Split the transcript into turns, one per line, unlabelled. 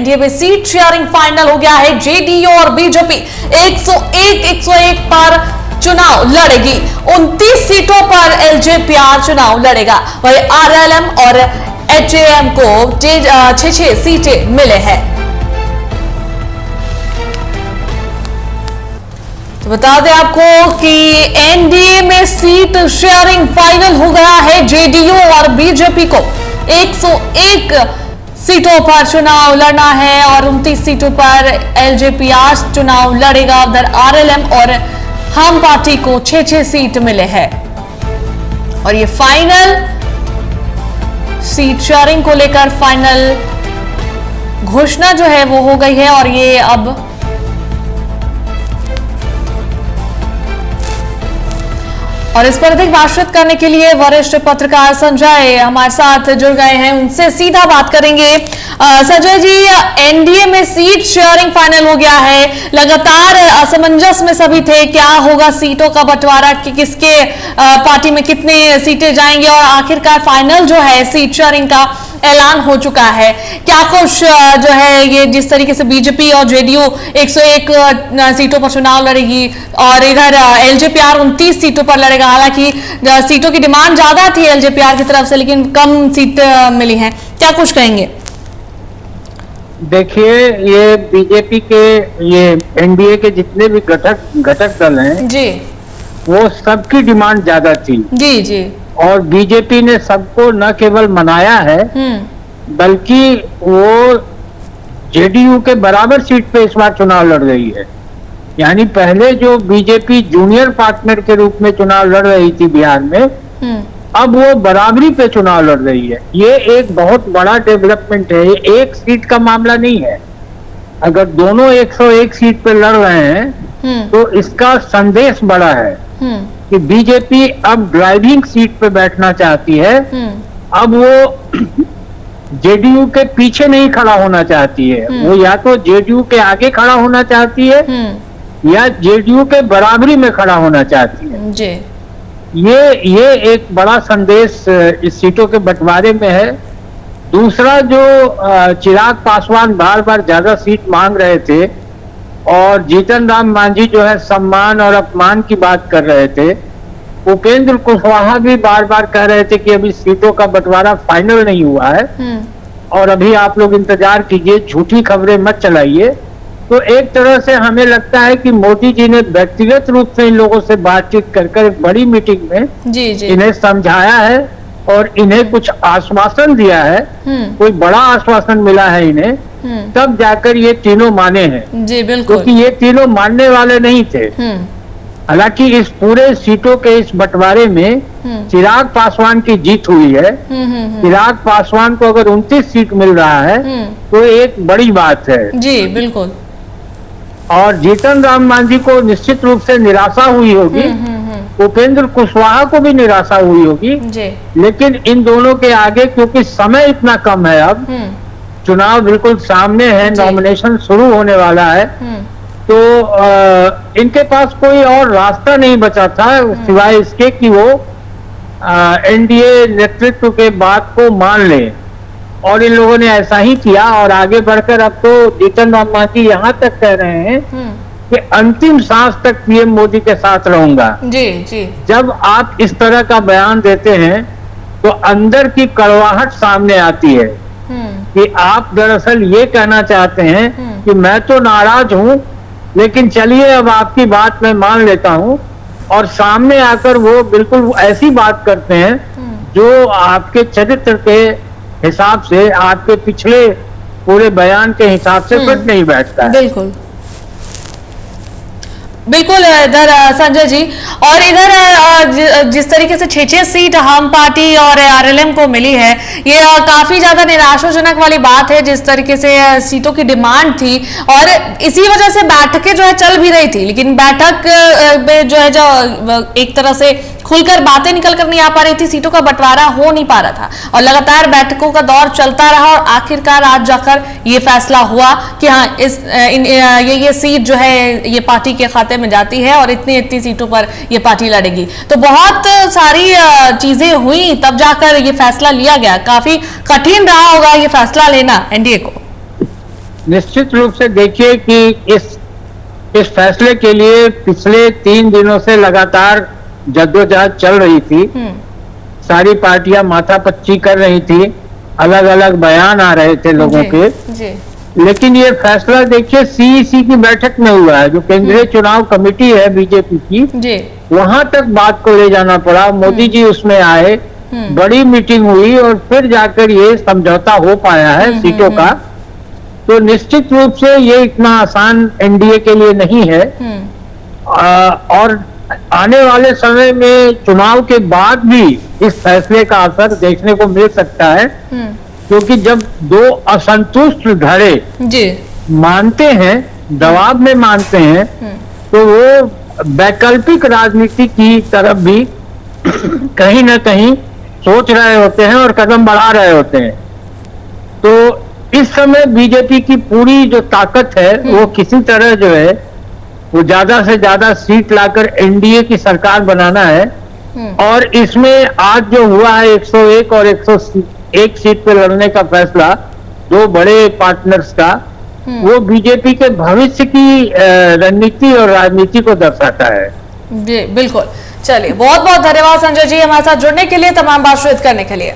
NDA में seat sharing final हो गया है। जेडीयू और बीजेपी 101 पर चुनाव लड़ेगी। 29 सीटों पर एलजेपीआर चुनाव लड़ेगा। वही आरएलएम और एचएएम को 6 सीटें मिले हैं। तो बता दें आपको कि एनडीए में सीट शेयरिंग फाइनल हो गया है। जेडीयू और बीजेपी को 101 सीटों पर चुनाव लड़ना है और 29 सीटों पर एलजेपीआर चुनाव लड़ेगा। उधर आरएलएम और हम पार्टी को 6 सीट मिले हैं और ये फाइनल सीट शेयरिंग को लेकर फाइनल घोषणा जो है वो हो गई है। और ये अब और इस पर अधिक बातचीत करने के लिए वरिष्ठ पत्रकार संजय हमारे साथ जुड़ गए हैं, उनसे सीधा बात करेंगे। संजय जी, एनडीए में सीट शेयरिंग फाइनल हो गया है। लगातार असमंजस में सभी थे, क्या होगा सीटों का बंटवारा, कि किसके पार्टी में कितने सीटें जाएंगे और आखिरकार फाइनल जो है सीट शेयरिंग का ऐलान हो चुका है। क्या कुछ जो है ये जिस तरीके से बीजेपी और जेडीयू 101 सीटों पर चुनाव लड़ेगी और इधर एलजेपीआर 29 सीटों पर लड़ेगा। हालांकि सीटों की डिमांड ज्यादा थी एलजेपीआर की तरफ से, लेकिन कम सीट मिली हैं। क्या कुछ कहेंगे?
देखिए, ये बीजेपी के ये एनडीए के जितने भी घटक दल हैं
जी, वो
सबकी डिमांड ज्यादा थी
जी।
और बीजेपी ने सबको न केवल मनाया है बल्कि वो जेडीयू के बराबर सीट पे इस बार चुनाव लड़ रही है। यानी पहले जो बीजेपी जूनियर पार्टनर के रूप में चुनाव लड़ रही थी बिहार में, अब वो बराबरी पे चुनाव लड़ रही है। ये एक बहुत बड़ा डेवलपमेंट है। ये एक सीट का मामला नहीं है। अगर दोनों 101 सीट पे लड़ रहे हैं तो इसका संदेश बड़ा है कि बीजेपी अब ड्राइविंग सीट पे बैठना चाहती है। अब वो जेडीयू के पीछे नहीं खड़ा होना चाहती है, वो या तो जेडीयू के आगे खड़ा होना चाहती है या जेडीयू के बराबरी में खड़ा होना चाहती है
जी।
ये एक बड़ा संदेश इस सीटों के बंटवारे में है। दूसरा, जो चिराग पासवान बार बार ज्यादा सीट मांग रहे थे और जीतन राम मांझी जो है सम्मान और अपमान की बात कर रहे थे, उपेंद्र कुशवाहा भी बार बार कह रहे थे कि अभी सीटों का बंटवारा फाइनल नहीं हुआ है और अभी आप लोग इंतजार कीजिए, झूठी खबरें मत चलाइए। तो एक तरह से हमें लगता है कि मोदी जी ने व्यक्तिगत रूप से इन लोगों से बातचीत कर एक बड़ी मीटिंग में जी। इन्हें समझाया है और इन्हें कुछ आश्वासन दिया है, कोई बड़ा आश्वासन मिला है इन्हें, तब जाकर ये तीनों माने हैं
जी। बिल्कुल, क्योंकि
ये तीनों मानने वाले नहीं थे। हालांकि इस पूरे सीटों के इस बंटवारे में चिराग पासवान की जीत हुई है। चिराग पासवान को अगर 29 सीट मिल रहा है तो एक बड़ी बात है जी।
बिल्कुल,
और जीतन राम मांझी को निश्चित रूप से निराशा हुई होगी, उपेंद्र कुशवाहा को भी निराशा हुई होगी
जी।
लेकिन इन दोनों के आगे, क्योंकि समय इतना कम है, अब चुनाव बिल्कुल सामने है, नॉमिनेशन शुरू होने वाला है, तो इनके पास कोई और रास्ता नहीं बचा था सिवाय इसके कि वो एनडीए नेतृत्व के बात को मान ले। और इन लोगों ने ऐसा ही किया और आगे बढ़कर अब तो जीतन राम मांझी यहाँ तक कह रहे हैं कि अंतिम सांस तक पीएम मोदी के साथ रहूंगा जी। जब आप इस तरह का बयान देते हैं तो अंदर की कड़वाहट सामने आती है कि आप दरअसल ये कहना चाहते हैं कि मैं तो नाराज हूं, लेकिन चलिए अब आपकी बात मैं मान लेता हूं। और सामने आकर वो बिल्कुल ऐसी बात करते हैं जो आपके चरित्र के हिसाब से, आपके पिछले पूरे बयान के हिसाब से फिट नहीं बैठता है।
बिल्कुल बिल्कुल इधर संजय जी, और इधर जिस तरीके से 6 सीट हम पार्टी और आरएलएम को मिली है, ये काफी ज्यादा निराशाजनक वाली बात है। जिस तरीके से सीटों की डिमांड थी और इसी वजह से बैठकें जो है चल भी रही थी, लेकिन बैठक में जो है जो एक तरह से खुलकर बातें निकल कर नहीं आ पा रही थी, सीटों का बंटवारा हो नहीं पा रहा था और लगातार बैठकों का दौर चलता रहा और आखिरकार आज जाकर ये फैसला हुआ कि हाँ ये सीट जो है ये पार्टी के खाते में जाती है और इतनी सीटों पर ये पार्टी लड़ेगी। तो बहुत सारी चीजें हुई तब जाकर ये फैसला लिया गया। काफी कठिन रहा होगा ये फैसला लेना एनडीए को।
निश्चित रूप से देखिए कि इस फैसले के लिए पिछले 3 दिनों से लगातार जद्दोजहद चल रही थी। सारी पार्टियां माथापच्ची कर रही थी, अलग अलग बयान आ रहे थे लोगों के।
जी
लेकिन ये फैसला देखिए सीईसी की बैठक में हुआ है, जो केंद्रीय चुनाव कमेटी है बीजेपी की,
जी
वहां तक बात को ले जाना पड़ा। मोदी जी उसमें आए, बड़ी मीटिंग हुई और फिर जाकर ये समझौता हो पाया है सीटों का। तो निश्चित रूप से ये इतना आसान एनडीए के लिए नहीं है। और आने वाले समय में चुनाव के बाद भी इस फैसले का असर देखने को मिल सकता है, क्योंकि जब दो असंतुष्ट धड़े
जी
मानते हैं, दबाव में मानते हैं, तो वो वैकल्पिक राजनीति की तरफ भी कहीं ना कहीं सोच रहे होते हैं और कदम बढ़ा रहे होते हैं। तो इस समय बीजेपी की पूरी जो ताकत है वो किसी तरह जो है वो ज्यादा से ज्यादा सीट लाकर एनडीए की सरकार बनाना है। और इसमें आज जो हुआ है 101 और 101 सीट पे लड़ने का फैसला दो बड़े पार्टनर्स का, वो बीजेपी के भविष्य की रणनीति और राजनीति को दर्शाता है।
जी बिल्कुल। चलिए, बहुत बहुत धन्यवाद संजय जी हमारे साथ जुड़ने के लिए, तमाम बात करने के लिए।